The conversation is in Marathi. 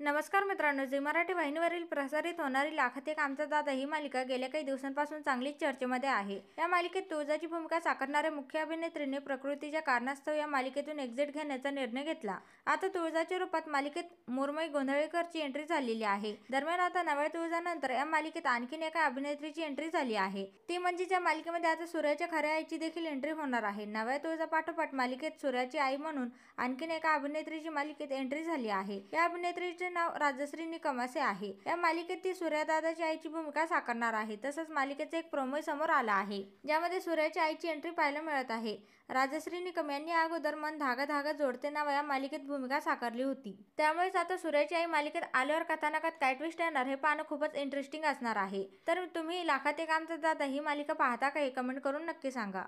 नमस्कार मित्रांनो, झी मराठी वाहिनीवरील प्रसारित होणारी लाखात एक आमचा दादा ही मालिका गेल्या काही दिवसांपासून चांगलीच चर्चेमध्ये आहे। या मालिकेत तुळजाची भूमिका साकारणाऱ्या मुख्य अभिनेत्रीने प्रकृतीच्या कारणास्तव या मालिकेतून एक्झिट घेण्याचा निर्णय घेतला। आता तुळजाच्या रूपात मालिकेत मुरमई गोंधळेकरची एंट्री झालेली आहे। दरम्यान आता नव्या तुळजानंतर या मालिकेत आणखीन एका अभिनेत्रीची एंट्री झाली आहे। ती म्हणजे या मालिकेमध्ये आता सूर्याच्या खऱ्या आईची देखील एंट्री होणार आहे। नव्या तुळजापाठोपाठ मालिकेत सूर्याची आई म्हणून आणखीन एका अभिनेत्रीची मालिकेत एंट्री झाली आहे। या अभिनेत्रीचे नाव राजश्री निकम असे आहे। या मालिकेत ती सूर्यदादाची आईची भूमिका साकारणार आहे। तसंच मालिकेचा एक प्रोमो समोर आला आहे, ज्यामध्ये सूर्याच्या आईची एंट्री पाहायला मिळत आहे। राजश्री निकम यांनी अगोदर मन धागा धागा जोडते नाव या मालिकेत भूमिका साकारली होती। त्यामुळेच आता सूर्याची आई मालिकेत आल्यावर कथानकात काय ट्विस्ट येणार हे पाहणं खूपच इंटरेस्टिंग असणार आहे। तर तुम्ही लाखात एक आमचा दादा ही मालिका पाहता का हे कमेंट करून नक्की सांगा।